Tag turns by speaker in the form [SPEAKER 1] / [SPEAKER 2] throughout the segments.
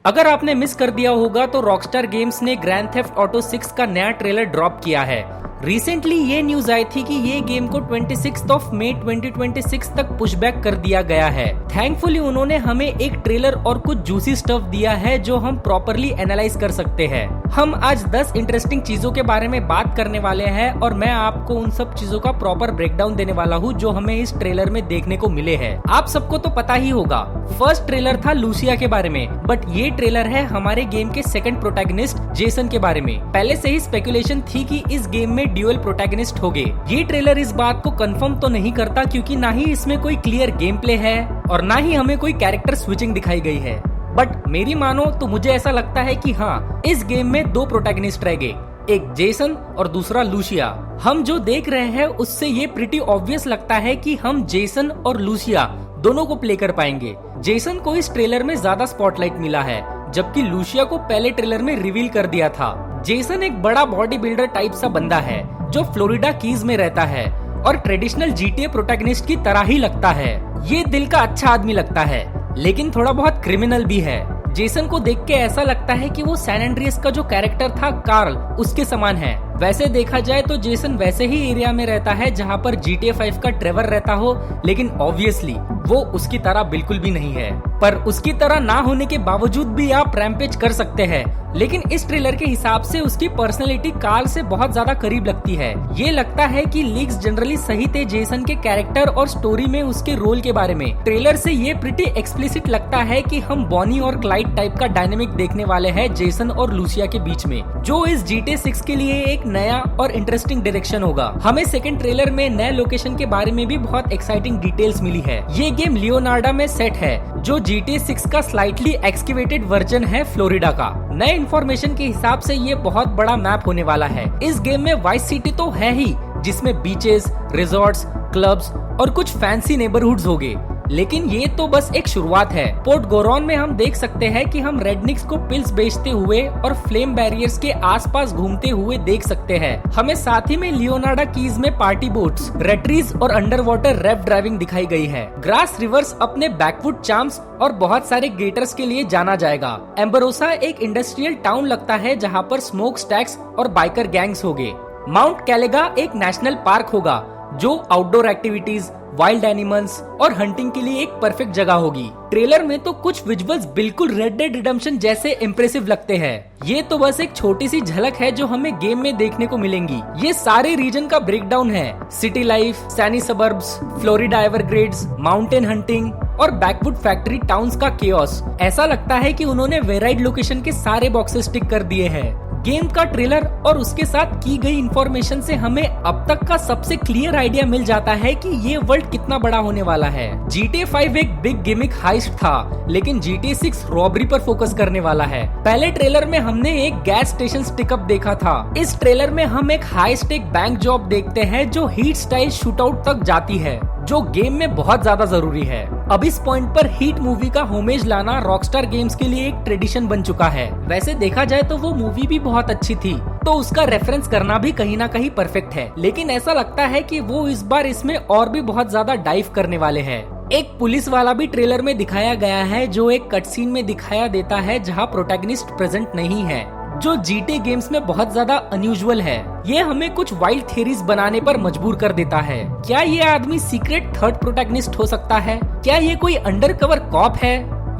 [SPEAKER 1] अगर आपने मिस कर दिया होगा तो रॉकस्टार गेम्स ने ग्रैंड थेफ्ट ऑटो 6 का नया ट्रेलर ड्रॉप किया है। रिसेंटली ये न्यूज आई थी कि ये गेम को 26 मई 2026 तक पुशबैक कर दिया गया है। थैंकफुली उन्होंने हमें एक ट्रेलर और कुछ जूसी स्टफ दिया है जो हम प्रॉपरली एनालाइज कर सकते हैं। हम आज 10 इंटरेस्टिंग चीजों के बारे में बात करने वाले हैं और मैं आपको उन सब चीजों का प्रॉपर ब्रेकडाउन देने वाला हूँ जो हमें इस ट्रेलर में देखने को मिले हैं। आप सबको तो पता ही होगा, फर्स्ट ट्रेलर था लूसिया के बारे में, बट ये ट्रेलर है हमारे गेम के सेकंड प्रोटैगनिस्ट जेसन के बारे में। पहले से ही स्पेकुलेशन थी कि इस गेम में ड्यूअल प्रोटैगनिस्ट होंगे। ये ट्रेलर इस बात को कंफर्म तो नहीं करता क्योंकि ना ही इसमें कोई क्लियर गेम प्ले है और ना ही हमें कोई कैरेक्टर स्विचिंग दिखाई गई है। बट मेरी मानो तो मुझे ऐसा लगता है कि हाँ, इस गेम में 2 प्रोटैगनिस्ट रहेंगे, एक जेसन और दूसरा लूसिया। हम जो देख रहे हैं उससे ये प्रिटी ऑब्वियस लगता है कि हम जेसन और लूसिया दोनों को प्ले कर पाएंगे। जेसन को इस ट्रेलर में ज्यादा स्पॉटलाइट मिला है, जबकि लूसिया को पहले ट्रेलर में रिवील कर दिया था। जेसन एक बड़ा बॉडी बिल्डर टाइप सा बंदा है जो फ्लोरिडा कीज में रहता है और ट्रेडिशनल जीटीए प्रोटैगनिस्ट की तरह ही लगता है। ये दिल का अच्छा आदमी लगता है, लेकिन थोड़ा बहुत क्रिमिनल भी है। जेसन को देख के ऐसा लगता है कि वो सैन एंड्रियास का जो कैरेक्टर था कार्ल, उसके समान है। वैसे देखा जाए तो जेसन वैसे ही एरिया में रहता है जहाँ पर GTA 5 का ट्रेवर रहता हो, लेकिन ऑब्वियसली वो उसकी तरह बिल्कुल भी नहीं है। पर उसकी तरह ना होने के बावजूद भी आप रैम्पेज कर सकते हैं, लेकिन इस ट्रेलर के हिसाब से उसकी पर्सनैलिटी कार्ल से बहुत ज्यादा करीब लगती है। ये लगता है कि लीक्स जनरली सही थे जेसन के कैरेक्टर और स्टोरी में उसके रोल के बारे में। ट्रेलर से ये प्रिटी एक्सप्लिसिट लगता है कि हम बॉनी और क्लाइड टाइप का डायनेमिक देखने वाले हैं जेसन और लूसिया के बीच में, जो इस GTA 6 के लिए एक नया और इंटरेस्टिंग डायरेक्शन होगा। हमें सेकंड ट्रेलर में नए लोकेशन के बारे में भी बहुत एक्साइटिंग डिटेल्स मिली है। ये गेम लियोनार्डा में सेट है, जो GTA 6 का स्लाइटली एक्सकेवेटेड वर्जन है फ्लोरिडा का। नए इन्फॉर्मेशन के हिसाब से ये बहुत बड़ा मैप होने वाला है। इस गेम में वाइस सिटी तो है ही, जिसमें बीचेस, रिजॉर्ट्स, क्लब्स और कुछ फैंसी नेबरहुड्स होंगे, लेकिन ये तो बस एक शुरुआत है। पोर्ट गोरॉन में हम देख सकते हैं कि हम रेडनिक्स को पिल्स बेचते हुए और फ्लेम बैरियर्स के आसपास घूमते हुए देख सकते हैं। हमें साथ ही में लियोनार्डा कीज में पार्टी बोट्स, रेटरीज और अंडर वाटर रेफ ड्राइविंग दिखाई गई है। ग्रास रिवर्स अपने बैकवुड चार्म्स और बहुत सारे गेटर्स के लिए जाना जाएगा। एम्बरोसा एक इंडस्ट्रियल टाउन लगता है जहाँ पर स्मोक स्टैक्स और बाइकर गैंग्स होंगे। माउंट कैलेगा एक नेशनल पार्क होगा जो आउटडोर एक्टिविटीज, वाइल्ड एनिमल्स और हंटिंग के लिए एक परफेक्ट जगह होगी। ट्रेलर में तो कुछ विजुअल्स बिल्कुल रेड डेड रिडेम्पशन जैसे इम्प्रेसिव लगते हैं। ये तो बस एक छोटी सी झलक है जो हमें गेम में देखने को मिलेंगी। ये सारे रीजन का ब्रेकडाउन है, city life, Saini suburbs, Florida एवरग्रेड्स, mountain hunting और बैकवुड फैक्ट्री टाउन्स का केओस। ऐसा लगता है कि उन्होंने वेराइड लोकेशन के सारे बॉक्सेस टिक कर दिए हैं। गेम का ट्रेलर और उसके साथ की गई इंफॉर्मेशन से हमें अब तक का सबसे क्लियर आइडिया मिल जाता है कि ये वर्ल्ड कितना बड़ा होने वाला है। GTA 5 एक बिग गिमिक हाइस्ट था, लेकिन GTA 6 रॉबरी पर फोकस करने वाला है। पहले ट्रेलर में हमने एक गैस स्टेशन स्टिकअप देखा था। इस ट्रेलर में हम एक हाई स्टेक बैंक जॉब देखते हैं जो हीट स्टाइल शूटआउट तक जाती है, जो गेम में बहुत ज्यादा जरूरी है। अब इस पॉइंट पर हीट मूवी का होमेज लाना रॉकस्टार गेम्स के लिए एक ट्रेडिशन बन चुका है। वैसे देखा जाए तो वो मूवी भी बहुत अच्छी थी, तो उसका रेफरेंस करना भी कहीं ना कहीं परफेक्ट है, लेकिन ऐसा लगता है कि वो इस बार इसमें और भी बहुत ज्यादा डाइव करने वाले हैं। एक पुलिस वाला भी ट्रेलर में दिखाया गया है जो एक कट सीन में दिखाया देता है जहाँ प्रोटैगनिस्ट प्रेजेंट नहीं है, जो GTA गेम्स में बहुत ज्यादा अनयूजुअल है। ये हमें कुछ वाइल्ड थ्योरीज बनाने पर मजबूर कर देता है। क्या ये आदमी सीक्रेट थर्ड प्रोटैगनिस्ट हो सकता है? क्या ये कोई अंडरकवर कॉप है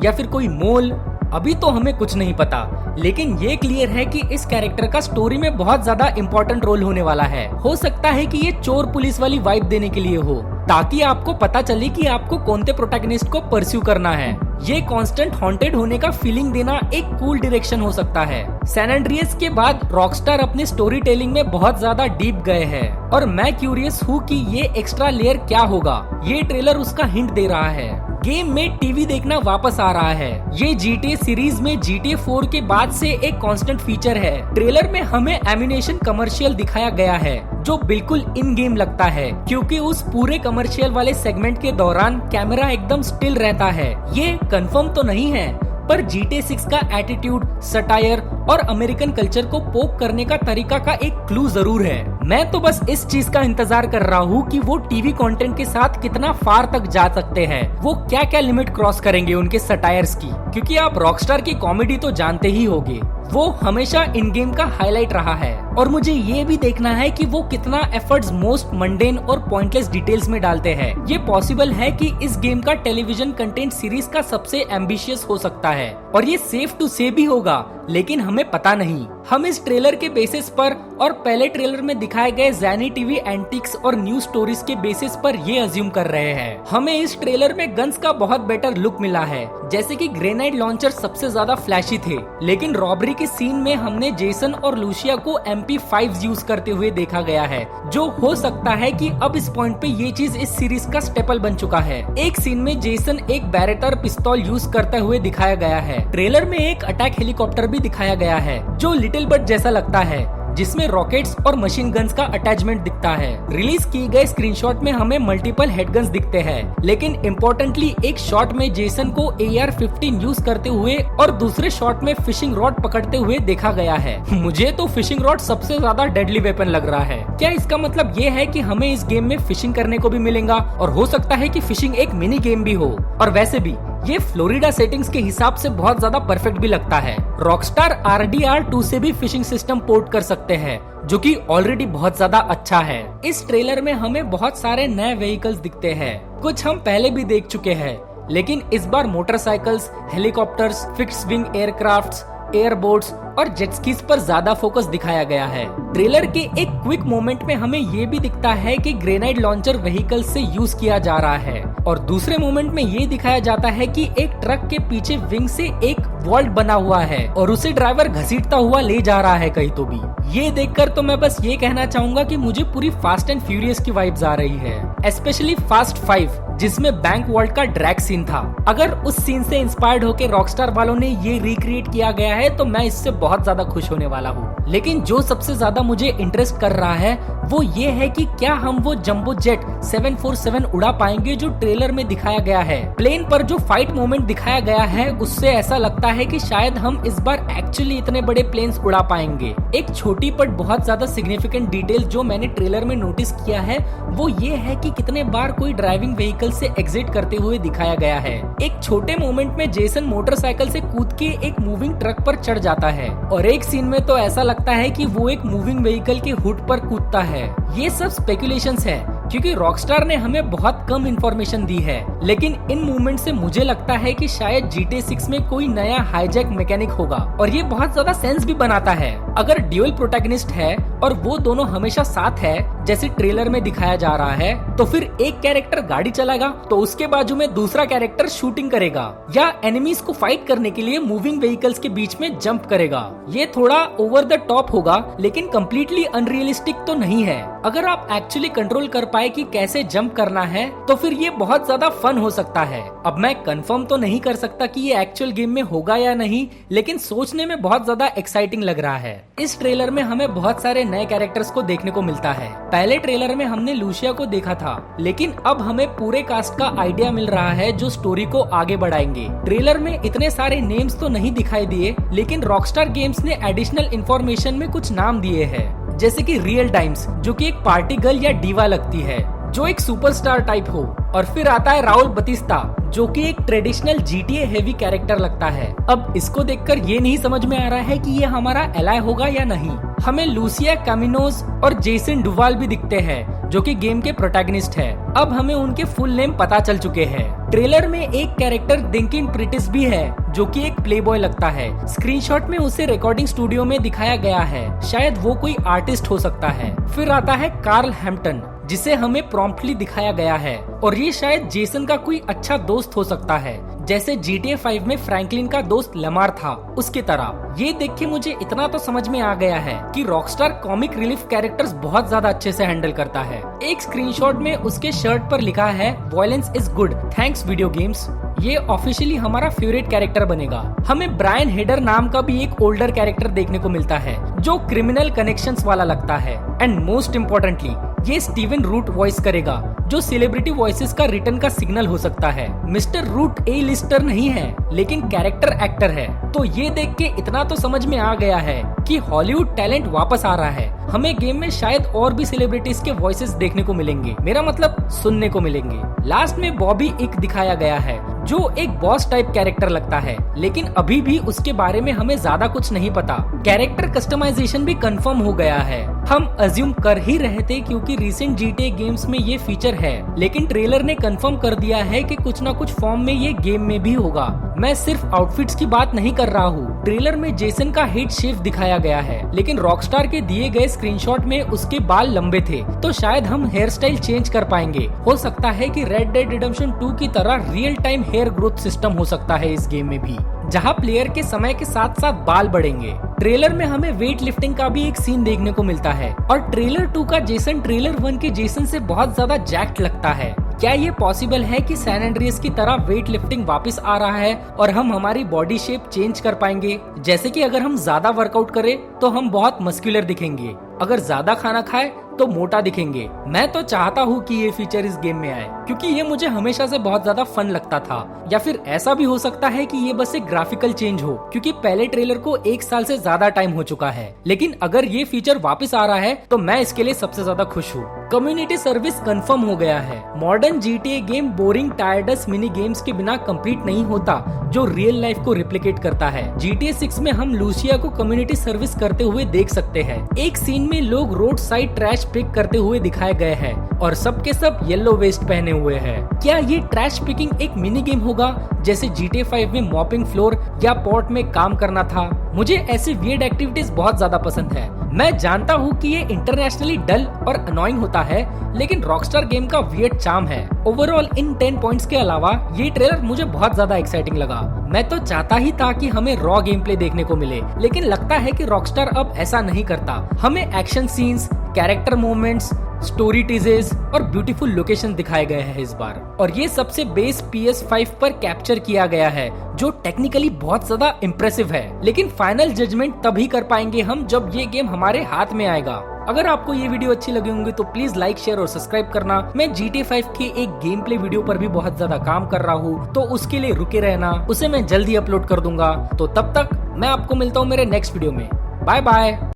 [SPEAKER 1] या फिर कोई मोल? अभी तो हमें कुछ नहीं पता, लेकिन ये क्लियर है कि इस कैरेक्टर का स्टोरी में बहुत ज्यादा इम्पोर्टेंट रोल होने वाला है। हो सकता है कि ये चोर पुलिस वाली वाइब देने के लिए हो, ताकि आपको पता चले कि आपको कौन से प्रोटैगनिस्ट को परस्यू करना है। ये कांस्टेंट हॉन्टेड होने का फीलिंग देना एक कूल डायरेक्शन हो सकता है। सैन एंड्रियास के बाद रॉकस्टार अपने स्टोरी टेलिंग में बहुत ज्यादा डीप गए हैं और मैं क्यूरियस हूँ कि ये एक्स्ट्रा लेयर क्या होगा। ये ट्रेलर उसका हिंट दे रहा है। गेम में टीवी देखना वापस आ रहा है। ये GTA सीरीज में GTA 4 के बाद से एक कांस्टेंट फीचर है। ट्रेलर में हमें एम्यूनेशन कमर्शियल दिखाया गया है जो बिल्कुल इन गेम लगता है, क्योंकि उस पूरे कमर्शियल वाले सेगमेंट के दौरान कैमरा एकदम स्टिल रहता है। ये कंफर्म तो नहीं है, पर GTA 6 का एटीट्यूड, सटायर और अमेरिकन कल्चर को पोक करने का तरीका का एक क्लू जरूर है। मैं तो बस इस चीज का इंतजार कर रहा हूँ कि वो टीवी कंटेंट के साथ कितना फार तक जा सकते हैं, वो क्या क्या लिमिट क्रॉस करेंगे उनके सटायर्स की, क्योंकि आप रॉकस्टार की कॉमेडी तो जानते ही होंगे, वो हमेशा इन गेम का हाईलाइट रहा है। और मुझे ये भी देखना है कि वो कितना एफर्ट्स मोस्ट मंडेन और पॉइंटलेस डिटेल्स में डालते हैं। ये पॉसिबल है कि इस गेम का टेलीविजन कंटेंट सीरीज का सबसे एम्बिशियस हो सकता है और ये सेफ टू से भी होगा, लेकिन हमें पता नहीं। हम इस ट्रेलर के बेसिस पर और पहले ट्रेलर में दिखाए गए ज़ैनी टीवी एंटिक्स और न्यूज स्टोरीज के बेसिस पर ये अज्यूम कर रहे हैं। हमें इस ट्रेलर में गन्स का बहुत बेटर लुक मिला है, जैसे कि ग्रेनाइड लॉन्चर सबसे ज्यादा फ्लैशी थे, लेकिन रॉबरी के सीन में हमने जेसन और लूसिया को MP5 यूज करते हुए देखा गया है, जो हो सकता है कि अब इस पॉइंट पे ये चीज इस सीरीज का स्टेपल बन चुका है। एक सीन में जेसन एक बैरेटर पिस्तौल यूज करते हुए दिखाया गया है। ट्रेलर में एक अटैक हेलीकॉप्टर भी दिखाया गया है जो लिटिल बट जैसा लगता है, जिसमें रॉकेट्स और मशीन गन्स का अटैचमेंट दिखता है। रिलीज किए गए स्क्रीनशॉट में हमें मल्टीपल हेडगन्स दिखते हैं, लेकिन इम्पोर्टेंटली एक शॉट में जेसन को AR-15 यूज करते हुए और दूसरे शॉट में फिशिंग रॉड पकड़ते हुए देखा गया है। मुझे तो फिशिंग रॉड सबसे ज्यादा डेडली वेपन लग रहा है। क्या इसका मतलब ये है कि हमें इस गेम में फिशिंग करने को भी मिलेगा, और हो सकता है कि फिशिंग एक मिनी गेम भी हो। और वैसे भी ये फ्लोरिडा सेटिंग्स के हिसाब से बहुत ज्यादा परफेक्ट भी लगता है। रॉकस्टार RDR2 से भी फिशिंग सिस्टम पोर्ट कर सकते हैं, जो कि ऑलरेडी बहुत ज्यादा अच्छा है। इस ट्रेलर में हमें बहुत सारे नए व्हीकल्स दिखते हैं, कुछ हम पहले भी देख चुके हैं, लेकिन इस बार motorcycles, helicopters, fixed wing aircrafts, airboats और जेटस्कीज पर ज्यादा फोकस दिखाया गया है। ट्रेलर के एक क्विक मोमेंट में हमें ये भी दिखता है कि ग्रेनाइड लॉन्चर व्हीकल से यूज किया जा रहा है, और दूसरे मोमेंट में ये दिखाया जाता है कि एक ट्रक के पीछे विंग से एक वॉल्ट बना हुआ है और उसे ड्राइवर घसीटता हुआ ले जा रहा है कहीं तो भी। ये देखकर तो मैं बस ये कहना चाहूंगा कि मुझे पूरी फास्ट एंड फ्यूरियस की वाइब्स आ रही है, स्पेशली फास्ट 5 जिसमें बैंक वॉल्ट का ड्रैग सीन था। अगर उस सीन से इंस्पायर्ड होकर रॉकस्टार वालों ने ये रिक्रिएट किया गया है तो मैं इससे बहुत ज्यादा खुश होने वाला हूँ। लेकिन जो सबसे ज्यादा मुझे इंटरेस्ट कर रहा है वो ये है कि क्या हम वो जंबो जेट 747 उड़ा पाएंगे जो ट्रेलर में दिखाया गया है। प्लेन पर जो फाइट मोमेंट दिखाया गया है उससे ऐसा लगता है कि शायद हम इस बार एक्चुअली इतने बड़े प्लेन्स उड़ा पाएंगे। एक छोटी बट बहुत ज्यादा सिग्निफिकेंट डिटेल जो मैंने ट्रेलर में नोटिस किया है वो ये है कि कितने बार कोई ड्राइविंग व्हीकल से एग्जिट करते हुए दिखाया गया है। एक छोटे मोमेंट में जेसन मोटरसाइकिल से कूद के एक मूविंग ट्रक पर चढ़ जाता है, और एक सीन में तो ऐसा लगता है कि वो एक मूविंग व्हीकल के हुड पर कूदता है। ये सब स्पेकुलेशंस है, क्योंकि रॉकस्टार ने हमें बहुत कम इंफॉर्मेशन दी है, लेकिन इन मूवमेंट से मुझे लगता है कि शायद GTA 6 में कोई नया हाईजैक मैकेनिक होगा, और ये बहुत ज्यादा सेंस भी बनाता है। अगर ड्यूअल प्रोटैगनिस्ट है और वो दोनों हमेशा साथ है जैसे ट्रेलर में दिखाया जा रहा है, तो फिर एक कैरेक्टर गाड़ी चलाएगा तो उसके बाजू में दूसरा कैरेक्टर शूटिंग करेगा या एनिमीज को फाइट करने के लिए मूविंग व्हीकल्स के बीच में जंप करेगा। ये थोड़ा ओवर द टॉप होगा, लेकिन कम्प्लीटली अनरियलिस्टिक तो नहीं है। अगर आप एक्चुअली कंट्रोल कर पाए कि कैसे जंप करना है तो फिर ये बहुत ज्यादा फन हो सकता है। अब मैं कंफर्म तो नहीं कर सकता कि ये एक्चुअल गेम में होगा या नहीं, लेकिन सोचने में बहुत ज्यादा एक्साइटिंग लग रहा है। इस ट्रेलर में हमें बहुत सारे नए कैरेक्टर्स को देखने को मिलता है। पहले ट्रेलर में हमने लूसिया को देखा था, लेकिन अब हमें पूरे कास्ट का आइडिया मिल रहा है जो स्टोरी को आगे बढ़ाएंगे। ट्रेलर में इतने सारे नेम्स तो नहीं दिखाई दिए, लेकिन रॉकस्टार गेम्स ने एडिशनल इंफॉर्मेशन में कुछ नाम दिए हैं, जैसे कि रियल टाइम्स जो कि एक पार्टी गर्ल या डीवा लगती है जो एक सुपरस्टार टाइप हो, और फिर आता है राउल बतिस्ता जो कि एक ट्रेडिशनल GTA हेवी कैरेक्टर लगता है। अब इसको देखकर ये नहीं समझ में आ रहा है कि ये हमारा एलाय होगा या नहीं। हमें लूसिया कामिनोज और जेसन डुवाल भी दिखते हैं जो कि गेम के प्रोटैगनिस्ट है। अब हमें उनके फुल नेम पता चल चुके हैं। ट्रेलर में एक कैरेक्टर डिंकिन प्रिटिस भी है जो कि एक प्लेबॉय लगता है। स्क्रीनशॉट में उसे रिकॉर्डिंग स्टूडियो में दिखाया गया है, शायद वो कोई आर्टिस्ट हो सकता है। फिर आता है कार्ल हैम्पटन जिसे हमें प्रॉम्प्टली दिखाया गया है, और ये शायद जेसन का कोई अच्छा दोस्त हो सकता है, जैसे GTA 5 में फ्रैंकलिन का दोस्त लमार था उसकी तरह। ये देख के मुझे इतना तो समझ में आ गया है कि रॉकस्टार कॉमिक रिलीफ कैरेक्टर्स बहुत ज्यादा अच्छे से हैंडल करता है। एक स्क्रीनशॉट में उसके शर्ट पर लिखा है violence is good, thanks video games. ये ऑफिशियली हमारा फेवरेट कैरेक्टर बनेगा। हमें ब्रायन हेडर नाम का भी एक ओल्डर कैरेक्टर देखने को मिलता है जो क्रिमिनल कनेक्शंस वाला लगता है, एंड मोस्ट इम्पोर्टेंटली ये स्टीवन रूट वॉइस करेगा, जो सेलिब्रिटी वॉइसेस का रिटर्न का सिग्नल हो सकता है। मिस्टर रूट ए लिस्टर नहीं है, लेकिन कैरेक्टर एक्टर है। तो ये देख के इतना तो समझ में आ गया है कि हॉलीवुड टैलेंट वापस आ रहा है। हमें गेम में शायद और भी सेलिब्रिटीज के वॉइसेस देखने को मिलेंगे, मेरा मतलब सुनने को मिलेंगे। लास्ट में बॉबी इक दिखाया गया है, जो एक बॉस टाइप कैरेक्टर लगता है, लेकिन अभी भी उसके बारे में हमें ज्यादा कुछ नहीं पता। कैरेक्टर कस्टमाइजेशन भी कंफर्म हो गया है। हम अज्यूम कर ही रहे थे क्योंकि रिसेंट GTA गेम्स में ये फीचर है, लेकिन ट्रेलर ने कंफर्म कर दिया है कि कुछ ना कुछ फॉर्म में ये गेम में भी होगा। मैं सिर्फ आउटफिट्स की बात नहीं कर रहा हूँ। ट्रेलर में जेसन का हेड शेव दिखाया गया है, लेकिन रॉकस्टार के दिए गए स्क्रीनशॉट में उसके बाल लंबे थे, तो शायद हम हेयर स्टाइल चेंज कर पाएंगे। हो सकता है कि रेड डेड रिडेम्पशन 2 की तरह real time here growth system हो सकता है इस गेम में भी, जहां प्लेयर के समय के साथ साथ बाल बढ़ेंगे। ट्रेलर में हमें वेट लिफ्टिंग का भी एक सीन देखने को मिलता है, और ट्रेलर 2 का जेसन ट्रेलर 1 के जेसन से बहुत ज्यादा जैक्ट लगता है। क्या ये पॉसिबल है कि सैन एंड्रियास की तरह वेट लिफ्टिंग वापस आ रहा है और हम हमारी बॉडी शेप चेंज कर पाएंगे? जैसे कि अगर हम ज्यादा वर्कआउट करें तो हम बहुत मस्कुलर दिखेंगे, अगर ज्यादा खाना खाए तो मोटा दिखेंगे। मैं तो चाहता हूँ कि ये फीचर इस गेम में आए, क्योंकि ये मुझे हमेशा से बहुत ज्यादा फन लगता था। या फिर ऐसा भी हो सकता है कि ये बस एक ग्राफिकल चेंज हो, क्योंकि पहले ट्रेलर को 1 साल से ज्यादा टाइम हो चुका है। लेकिन अगर ये फीचर वापस आ रहा है तो मैं इसके लिए सबसे ज्यादा खुश हूँ। कम्युनिटी सर्विस कंफर्म हो गया है। Modern GTA game boring tired mini games के बिना कंप्लीट नहीं होता, जो रियल लाइफ को रिप्लिकेट करता है। GTA 6 में हम लूसिया को कम्युनिटी सर्विस करते हुए देख सकते हैं। एक सीन में लोग रोड साइड ट्रैश पिक करते हुए दिखाए गए हैं, और सब के सब येलो वेस्ट पहने हुए हैं। क्या ये ट्रैश पिकिंग एक मिनी गेम होगा, जैसे GTA 5 में मॉपिंग फ्लोर या पोर्ट में काम करना था? मुझे ऐसी वियर्ड एक्टिविटीज बहुत ज्यादा पसंद है। मैं जानता हूँ कि ये इंटरनेशनली डल और अनोइंग होता है, लेकिन रॉकस्टार गेम का वियर्ड चार्म है। ओवरऑल इन 10 पॉइंट्स के अलावा ये ट्रेलर मुझे बहुत ज्यादा एक्साइटिंग लगा। मैं तो चाहता ही था कि हमें रॉ गेम प्ले देखने को मिले, लेकिन लगता है कि रॉकस्टार अब ऐसा नहीं करता। हमें action scenes, character movements, story teases और ब्यूटीफुल लोकेशन दिखाए गए हैं इस बार, और ये सबसे बेस PS5 पर कैप्चर किया गया है, जो टेक्निकली बहुत ज्यादा इम्प्रेसिव है। लेकिन फाइनल जजमेंट तभी कर पाएंगे हम जब ये गेम हमारे हाथ में आएगा। अगर आपको ये वीडियो अच्छी लगी होंगी तो प्लीज लाइक, शेयर और सब्सक्राइब करना। मैं GTA 5 के एक गेम प्ले वीडियो पर भी बहुत ज्यादा काम कर रहा हूँ, तो उसके लिए रुके रहना, उसे मैं जल्दी अपलोड कर दूंगा। तो तब तक मैं आपको मिलता हूँ मेरे नेक्स्ट वीडियो में। Bye bye.